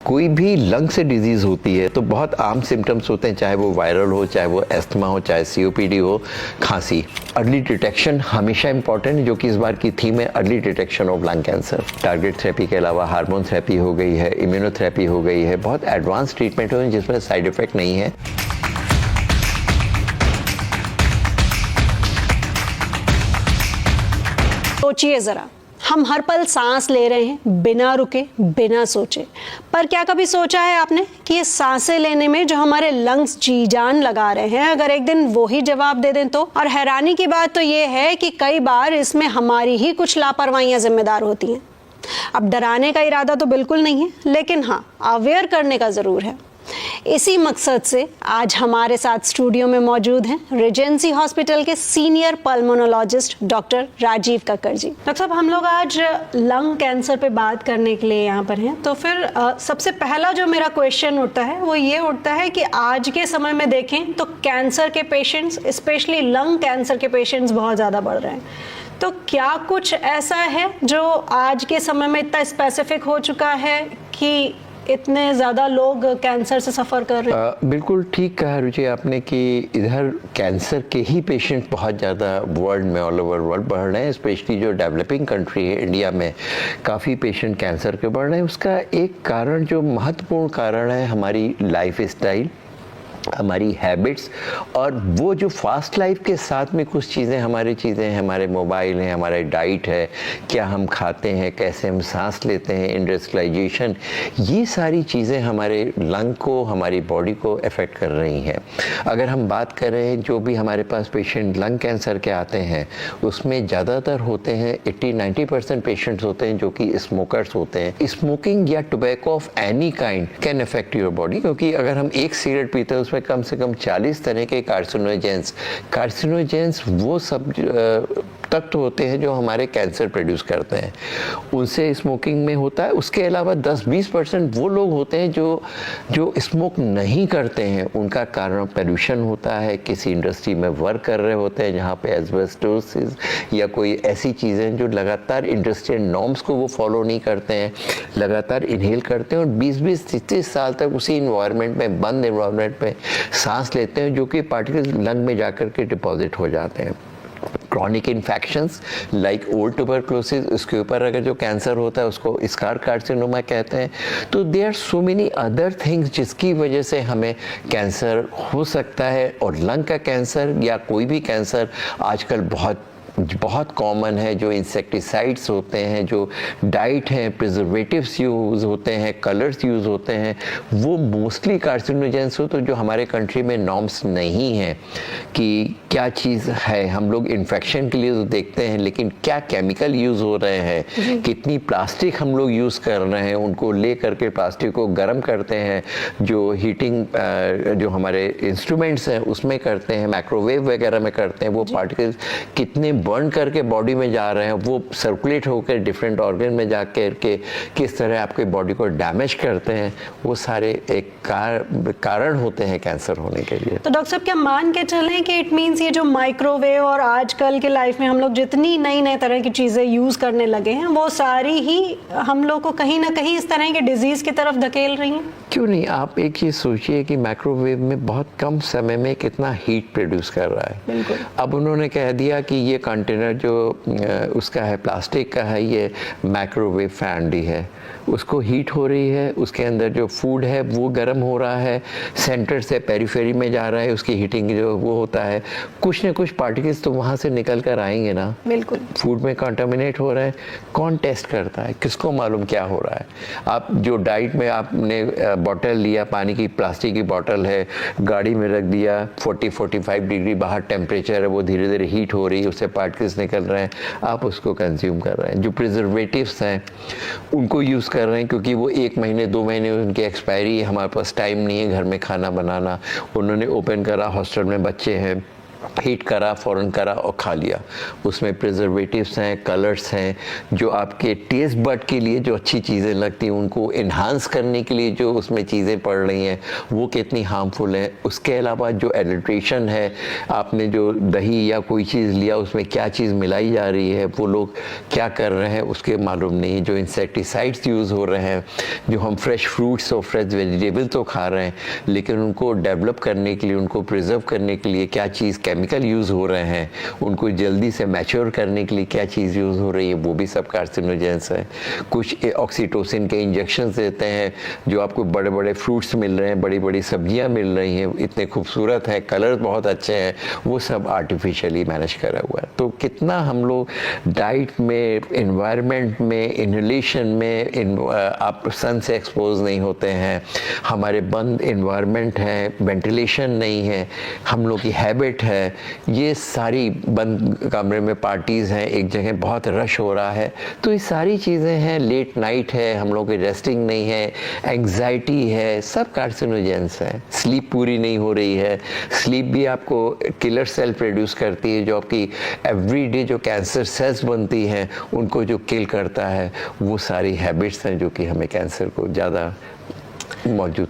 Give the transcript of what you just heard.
कोई भी लंग से डिजीज़ होती है तो बहुत आम सिम्टम्स होते हैं, चाहे वो वायरल हो, चाहे वो एस्थमा हो, चाहे सीओपीडी हो, खांसी। अर्ली डिटेक्शन हमेशा इंपॉर्टेंट, जो कि इस बार की थीम है early detection of lung cancer. Target therapy के अलावा हार्मोन थेरेपी हो गई है, इम्यूनोथेरेपी हो गई है, बहुत एडवांस ट्रीटमेंट हो जिसमें साइड इफेक्ट नहीं है। सोचिए ज़रा, हम हर पल सांस ले रहे हैं बिना रुके, बिना सोचे। पर क्या कभी सोचा है आपने कि ये सांसें लेने में जो हमारे लंग्स जी जान लगा रहे हैं, अगर एक दिन वो ही जवाब दे दें तो? और हैरानी की बात तो ये है कि कई बार इसमें हमारी ही कुछ लापरवाहियां जिम्मेदार होती हैं। अब डराने का इरादा तो बिल्कुल नहीं है, लेकिन हाँ, अवेयर करने का ज़रूर है। इसी मकसद से आज हमारे साथ स्टूडियो में मौजूद हैं रिजेंसी हॉस्पिटल के senior pulmonologist doctor Rajeev Kakkar ji. Doctor साहब, हम लोग आज लंग कैंसर पे बात करने के लिए यहाँ पर हैं, तो फिर सबसे पहला जो मेरा क्वेश्चन उठता है वो ये उठता है कि आज के समय में देखें तो कैंसर के पेशेंट्स, स्पेशली लंग कैंसर के पेशेंट्स बहुत ज़्यादा बढ़ रहे हैं। तो क्या कुछ ऐसा है जो आज के समय में इतना स्पेसिफिक हो चुका है कि इतने ज़्यादा लोग कैंसर से सफ़र कर रहे हैं? बिल्कुल ठीक कहा रुचि आपने कि इधर कैंसर के ही पेशेंट बहुत ज़्यादा वर्ल्ड में, ऑल ओवर वर्ल्ड बढ़ रहे हैं। स्पेशली जो डेवलपिंग कंट्री है, इंडिया में काफ़ी पेशेंट कैंसर के बढ़ रहे हैं। उसका एक कारण, जो महत्वपूर्ण कारण है, हमारी लाइफ स्टाइल, हमारी हैबिट्स, और वो जो फास्ट लाइफ के साथ में कुछ चीज़ें, हमारे मोबाइल हैं, हमारे डाइट है, क्या हम खाते हैं, कैसे हम सांस लेते हैं, इंडस्ट्रियलाइजेशन, ये सारी चीज़ें हमारे लंग को, हमारी बॉडी को अफेक्ट कर रही हैं। अगर हम बात करें, जो भी हमारे पास पेशेंट लंग कैंसर के आते हैं उसमें ज़्यादातर होते हैं 80-90% पेशेंट्स होते हैं जो कि स्मोकर्स होते हैं। स्मोकिंग या tobacco of any kind can affect your body, क्योंकि अगर हम एक सिगरेट पीते हैं उसमें कम से कम 40 तरह के कार्सिनोजेंस वो सब तत्व होते हैं जो हमारे कैंसर प्रोड्यूस करते हैं, उनसे स्मोकिंग में होता है। उसके अलावा 10-20% वो लोग होते हैं जो स्मोक नहीं करते हैं, उनका कारण पोल्यूशन होता है, किसी इंडस्ट्री में वर्क कर रहे होते हैं जहाँ पे एस्बेस्टोसिस या कोई ऐसी चीज़ें जो लगातार इंडस्ट्रियल नॉर्म्स को वो फॉलो नहीं करते हैं, लगातार इनहेल करते हैं और 20-30 साल तक उसी इन्वायरमेंट में, बंद इन्वायरमेंट में सांस लेते हैं, जो कि पार्टिकल्स लंग में जाकर के डिपॉजिट हो जाते हैं। Chronic infections like old tuberculosis, उसके ऊपर अगर जो कैंसर होता है उसको स्कार कार्सिनोमा कहते हैं। तो there are so many other things जिसकी वजह से हमें कैंसर हो सकता है। और लंग का कैंसर या कोई भी कैंसर आजकल बहुत कॉमन है। जो इंसेक्टिसाइड्स होते हैं, जो डाइट हैं, प्रिजर्वेटिव्स यूज़ होते हैं, कलर्स यूज़ होते हैं, वो मोस्टली कार्सिनोजेंस हो। तो जो हमारे कंट्री में नॉर्म्स नहीं हैं कि क्या चीज़ है, हम लोग इन्फेक्शन के लिए तो देखते हैं, लेकिन क्या केमिकल यूज़ हो रहे हैं, कितनी प्लास्टिक हम लोग यूज़ कर रहे हैं, उनको ले करके प्लास्टिक को गर्म करते हैं, जो हीटिंग जो हमारे इंस्ट्रूमेंट्स हैं उसमें करते हैं, माइक्रोवेव वगैरह में करते हैं, वो पार्टिकल्स कितने बर्न करके बॉडी में जा रहे हैं, वो सर्कुलेट होकर डिफरेंट ऑर्गन में जाकर के किस तरह आपके बॉडी को डैमेज करते हैं, वो सारे एक कारण होते हैं कैंसर होने के लिए। तो डॉक्टर साहब, क्या मान के चलें कि इट मीन्स ये जो माइक्रोवेव और आजकल के लाइफ में हम लोग जितनी नई तरह की चीज़ें यूज़ करने लगे हैं, वो सारी ही हम लोग को कहीं ना कहीं इस तरह के डिजीज़ की तरफ धकेल रही हैं? क्यों नहीं। आप एक चीज़ सोचिए कि माइक्रोवेव में बहुत कम समय में कितना हीट प्रोड्यूस कर रहा है। बिल्कुल। अब उन्होंने कह दिया कि ये कंटेनर जो उसका है, प्लास्टिक का है, ये माइक्रोवेव फ्रेंडली है, उसको हीट हो रही है, उसके अंदर जो फूड है वो गर्म हो रहा है, सेंटर से पेरिफेरी में जा रहा है, उसकी हीटिंग जो वो होता है, कुछ न कुछ पार्टिकल्स तो वहाँ से निकल कर आएंगे ना। बिल्कुल। फूड में कंटामिनेट हो रहा है, कौन टेस्ट करता है, किसको मालूम क्या हो रहा है। आप जो डाइट में आपने बॉटल लिया, पानी की प्लास्टिक की बॉटल है, गाड़ी में रख दिया, 40-45 डिग्री बाहर टेम्परेचर है, वो धीरे धीरे हीट हो रही है, उससे पार्टिकल्स निकल रहे हैं, आप उसको कंज्यूम कर रहे हैं। जो प्रिजर्वेटिव्स हैं उनको यूज़ कर रहे हैं, क्योंकि वो 1 महीने 2 महीने उनकी एक्सपायरी है, हमारे पास टाइम नहीं है घर में खाना बनाना, उन्होंने ओपन करा, हॉस्टल में बच्चे हैं, हीट करा, फ़ौरन करा और खा लिया। उसमें प्रिजर्वेटिव्स हैं, कलर्स हैं, जो आपके टेस्ट बड के लिए जो अच्छी चीज़ें लगती हैं उनको इन्हांस करने के लिए जो उसमें चीज़ें पड़ रही हैं वो कितनी हार्मफुल हैं। उसके अलावा जो एडल्ट्रेशन है, आपने जो दही या कोई चीज़ लिया उसमें क्या चीज़ मिलाई जा रही है, वो लोग क्या कर रहे हैं उसके मालूम नहीं। जो इंसेक्टिसाइड्स यूज़ हो रहे हैं, जो हम फ्रेश फ्रूट्स और फ्रेश वेजिटेबल तो खा रहे हैं, लेकिन उनको डेवलप करने के लिए, उनको प्रिजर्व करने के लिए क्या चीज़ केमिकल यूज़ हो रहे हैं, उनको जल्दी से मैच्योर करने के लिए क्या चीज़ यूज़ हो रही है, वो भी सब कार्सिनोजेंस है। कुछ ऑक्सीटोसिन के इंजेक्शंस देते हैं, जो आपको बड़े बड़े फ्रूट्स मिल रहे हैं, बड़ी बड़ी सब्जियां मिल रही हैं, इतने खूबसूरत हैं, कलर बहुत अच्छे हैं, वो सब आर्टिफिशियली मैनेज करा हुआ है। तो कितना हम लोग डाइट में, इन्वायरमेंट में, इनहेलेशन में, आप सन से एक्सपोज नहीं होते हैं, हमारे बंद इन्वायरमेंट है, वेंटिलेशन नहीं है, हम लोग की हैबिट है, ये सारी बंद कमरे में पार्टीज़ हैं, एक जगह बहुत रश हो रहा है, तो ये सारी चीज़ें हैं। लेट नाइट है, हम लोग की रेस्टिंग नहीं है, एंग्जाइटी है, सब कार्सिनोजेंस है। स्लीप पूरी नहीं हो रही है, स्लीप भी आपको किलर सेल प्रोड्यूस करती है, जो आपकी एवरीडे जो कैंसर सेल्स बनती हैं उनको जो किल करता है। वो सारी हैबिट्स हैं जो कि हमें कैंसर को ज़्यादा मौजूद